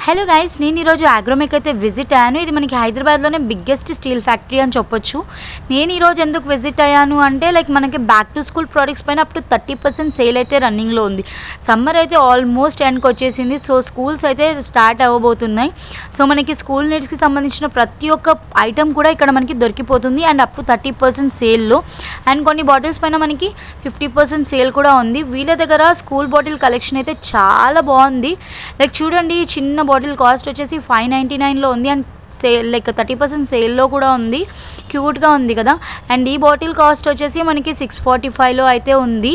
Hello guys, నేను ఈరోజు Agromech అయితే విజిట్ అయ్యాను. ఇది మనకి హైదరాబాద్లోనే బిగ్గెస్ట్ స్టీల్ ఫ్యాక్టరీ అని చెప్పొచ్చు. నేను ఈరోజు ఎందుకు విజిట్ అయ్యాను అంటే మనకి బ్యాక్ టు స్కూల్ ప్రోడక్ట్స్ పైన అప్ టు 30% సేల్ అయితే రన్నింగ్లో ఉంది. సమ్మర్ అయితే ఆల్మోస్ట్ ఎండ్కి వచ్చేసింది. సో స్కూల్స్ అయితే స్టార్ట్ అవ్వబోతున్నాయి. సో మనకి స్కూల్ నీడ్స్కి సంబంధించిన ప్రతి ఒక్క ఐటమ్ కూడా ఇక్కడ మనకి దొరికిపోతుంది అండ్ అప్ టు 30% సేల్లో. అండ్ కొన్ని బాటిల్స్ పైన మనకి 50% సేల్ కూడా ఉంది. వీళ్ళ దగ్గర స్కూల్ బాటిల్ కలెక్షన్ అయితే చాలా బాగుంది. చూడండి, చిన్న బాటిల్ కాస్ట్ వచ్చేసి 599లో ఉంది అండ్ సేల్ 30% సేల్లో కూడా ఉంది. క్యూట్గా ఉంది కదా. అండ్ ఈ బాటిల్ కాస్ట్ వచ్చేసి మనకి 645లో అయితే ఉంది.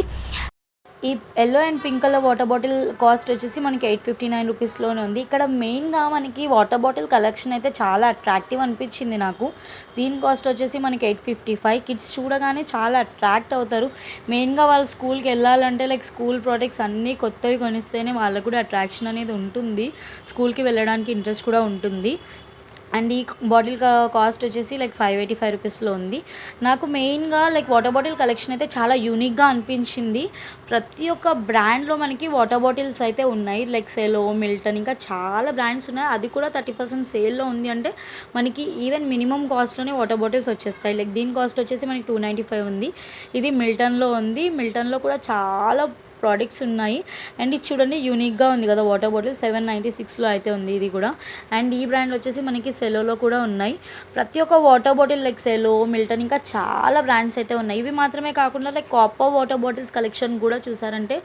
ఈ yellow and pink colour water bottle cost వచ్చేసి మనకి 859 రూపీస్లోనే ఉంది. ఇక్కడ మెయిన్గా మనకి వాటర్ బాటిల్ కలెక్షన్ అయితే చాలా అట్రాక్టివ్ అనిపించింది నాకు. దీని కాస్ట్ వచ్చేసి మనకి 855. కిడ్స్ చూడగానే చాలా అట్రాక్ట్ అవుతారు. మెయిన్గా వాళ్ళు స్కూల్కి వెళ్ళాలంటే స్కూల్ ప్రోడక్ట్స్ అన్నీ కొత్తవి కొనిస్తేనే వాళ్ళకు కూడా అట్రాక్షన్ అనేది ఉంటుంది. స్కూల్కి వెళ్ళడానికి ఇంట్రెస్ట్ కూడా ఉంటుంది. అండ్ ఈ బాటిల్ కాస్ట్ వచ్చేసి 585 రూపీస్లో ఉంది. నాకు మెయిన్గా వాటర్ బాటిల్ కలెక్షన్ అయితే చాలా యూనిక్గా అనిపించింది. ప్రతి ఒక్క బ్రాండ్లో మనకి వాటర్ బాటిల్స్ అయితే ఉన్నాయి. సెలో, మిల్టన్, ఇంకా చాలా బ్రాండ్స్ ఉన్నాయి. అది కూడా 30% సేల్లో ఉంది అంటే మనకి ఈవెన్ మినిమం కాస్ట్లోనే వాటర్ బాటిల్స్ వచ్చేస్తాయి. దీని కాస్ట్ వచ్చేసి మనకి 295 ఉంది. ఇది మిల్టన్లో ఉంది. మిల్టన్లో కూడా చాలా ప్రోడక్ట్స్ ఉన్నాయి. అండ్ ఇది చూడండి, యూనిక్గా ఉంది కదా వాటర్ బాటిల్. 796లో అయితే ఉంది ఇది కూడా. అండ్ ఈ బ్రాండ్ వచ్చేసి మనకి సెలోలో కూడా ఉన్నాయి. ప్రతి ఒక్క వాటర్ బాటిల్ సెలో, మిల్టన్, ఇంకా చాలా బ్రాండ్స్ అయితే ఉన్నాయి. ఇవి మాత్రమే కాకుండా కాపర్ వాటర్ బాటిల్స్ కలెక్షన్ కూడా చూసారంటే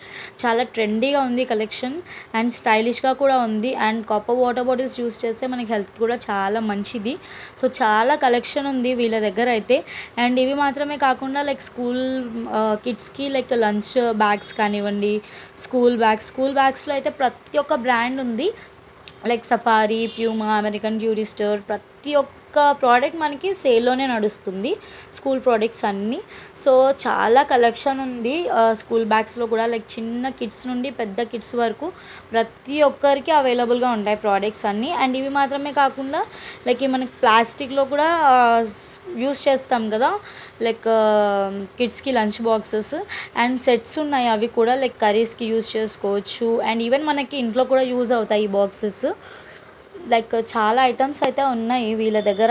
చాలా ట్రెండీగా ఉంది కలెక్షన్ అండ్ స్టైలిష్గా కూడా ఉంది. And copper water bottles use చేస్తే మనకి హెల్త్కి కూడా చాలా మంచిది. సో చాలా కలెక్షన్ ఉంది వీళ్ళ దగ్గర అయితే. అండ్ ఇవి మాత్రమే కాకుండా స్కూల్ కిడ్స్కి లంచ్ బ్యాగ్స్ కానివ్వండి, స్కూల్ బ్యాగ్స్లో అయితే ప్రతి ఒక్క బ్రాండ్ ఉంది. సఫారీ, ప్యూమా, అమెరికన్ టూరిస్టర్, ప్రతి ఒక్క ప్రోడక్ట్ మనకి సేల్లోనే నడుస్తుంది. స్కూల్ ప్రోడక్ట్స్ అన్నీ. సో చాలా కలెక్షన్ ఉంది స్కూల్ బ్యాగ్స్లో కూడా. చిన్న కిడ్స్ నుండి పెద్ద కిడ్స్ వరకు ప్రతి ఒక్కరికి అవైలబుల్గా ఉంటాయి ప్రోడక్ట్స్ అన్నీ. అండ్ ఇవి మాత్రమే కాకుండా మనకి ప్లాస్టిక్లో కూడా యూస్ చేస్తాం కదా, కిడ్స్కి లంచ్ బాక్సెస్ అండ్ సెట్స్ ఉన్నాయి. అవి కూడా కర్రీస్కి యూస్ చేసుకోవచ్చు. అండ్ ఈవెన్ మనకి ఇంట్లో కూడా యూజ్ అవుతాయి ఈ బాక్సెస్. చాలా ఐటమ్స్ అయితే ఉన్నాయి వీళ్ళ దగ్గర.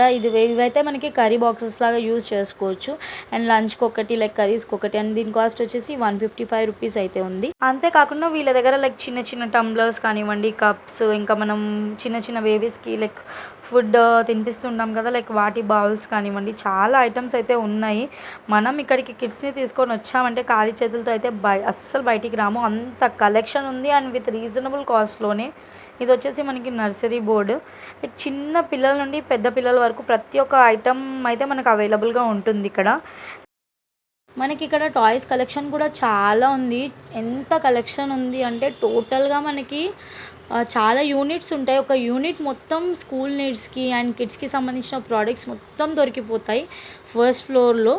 ఇవైతే మనకి కర్రీ బాక్సెస్ లాగా యూజ్ చేసుకోవచ్చు. అండ్ లంచ్కి ఒకటి, కర్రీస్కి ఒకటి. అండ్ దీని కాస్ట్ వచ్చేసి 155 రూపీస్ అయితే ఉంది. అంతేకాకుండా వీళ్ళ దగ్గర చిన్న చిన్న టంబ్లర్స్ కానివ్వండి, కప్స్, ఇంకా మనం చిన్న చిన్న బేబీస్కి ఫుడ్ తినిపిస్తుంటాం కదా, వాటి బౌల్స్ కానివ్వండి, చాలా ఐటమ్స్ అయితే ఉన్నాయి. మనం ఇక్కడికి కిడ్స్ని తీసుకొని వచ్చామంటే ఖాళీ చేతులతో అయితే అస్సలు బయటికి రాము. అంత కలెక్షన్ ఉంది అండ్ విత్ రీజనబుల్ కాస్ట్లోనే. ఇది వచ్చేసి మనకి నర్సరీ బోర్డు. చిన్న పిల్లల నుండి పెద్ద పిల్లల వరకు ప్రతి ఒక్క ఐటమ్ అయితే మనకు అవైలబుల్గా ఉంటుంది ఇక్కడ. మనకి ఇక్కడ టాయ్స్ కలెక్షన్ కూడా చాలా ఉంది. ఎంత కలెక్షన్ ఉంది అంటే టోటల్గా మనకి చాలా యూనిట్స్ ఉంటాయి. ఒక యూనిట్ మొత్తం స్కూల్ నీడ్స్కి అండ్ కిడ్స్కి సంబంధించిన ప్రోడక్ట్స్ మొత్తం దొరికిపోతాయి ఫస్ట్ ఫ్లోర్లో.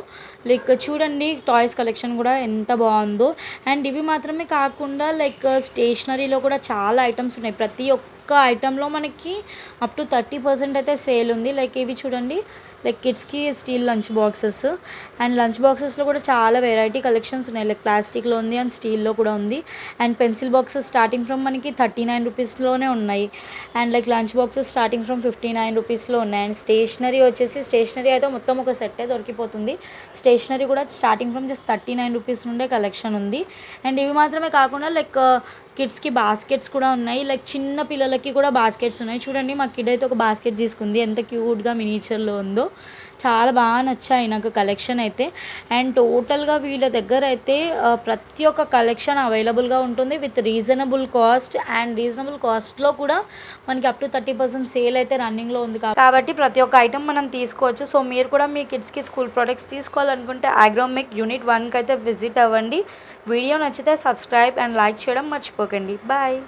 చూడండి, టాయ్స్ కలెక్షన్ కూడా ఎంత బాగుందో. అండ్ ఇవి మాత్రమే కాకుండా స్టేషనరీలో కూడా చాలా ఐటమ్స్ ఉన్నాయి. ప్రతి ఒక్క ఐటెంలో మనకి అప్ టు 30% అయితే సేల్ ఉంది. ఇవి చూడండి, కిడ్స్కి steel lunch boxes. And lunch బాక్సెస్లో కూడా చాలా వెరైటీ కలెక్షన్స్ ఉన్నాయి. ప్లాస్టిక్లో ఉంది అండ్ స్టీల్లో కూడా ఉంది. And pencil boxes starting from మనకి 39 రూపీస్లోనే ఉన్నాయి. And lunch boxes starting from 59 రూపీస్లో ఉన్నాయి. అండ్ స్టేషనరీ అయితే మొత్తం ఒక సెట్టే దొరికిపోతుంది. స్టేషనరీ కూడా స్టార్టింగ్ ఫ్రమ్ జస్ట్ 39 రూపీస్ నుండే కలెక్షన్ ఉంది. అండ్ ఇవి మాత్రమే కాకుండా కిడ్స్కి బాస్కెట్స్ కూడా ఉన్నాయి. చిన్న పిల్లలకి కూడా బాస్కెట్స్ ఉన్నాయి. చూడండి, మా కిడ్ అయితే ఒక బాస్కెట్ తీసుకుంది. ఎంత క్యూట్గా మినియేచర్లో ఉందో. చాలా బాగా నచ్చాయి నాకు కలెక్షన్ అయితే. అండ్ టోటల్గా వీళ్ళ దగ్గర అయితే ప్రతి ఒక్క కలెక్షన్ అవైలబుల్గా ఉంటుంది with reasonable cost. And reasonable కాస్ట్లో కూడా మనకి అప్ టు 30% సేల్ అయితే రన్నింగ్లో ఉంది. కాబట్టి ప్రతి ఒక్క ఐటమ్ మనం తీసుకోవచ్చు. సో మీరు కూడా మీ కిడ్స్కి స్కూల్ ప్రొడక్ట్స్ తీసుకోవాలనుకుంటే ఆగ్రోమెక్ యూనిట్ 1కి అయితే విజిట్ అవ్వండి. వీడియో నచ్చితే సబ్స్క్రైబ్ అండ్ లైక్ చేయడం మర్చిపోకండి. బాయ్.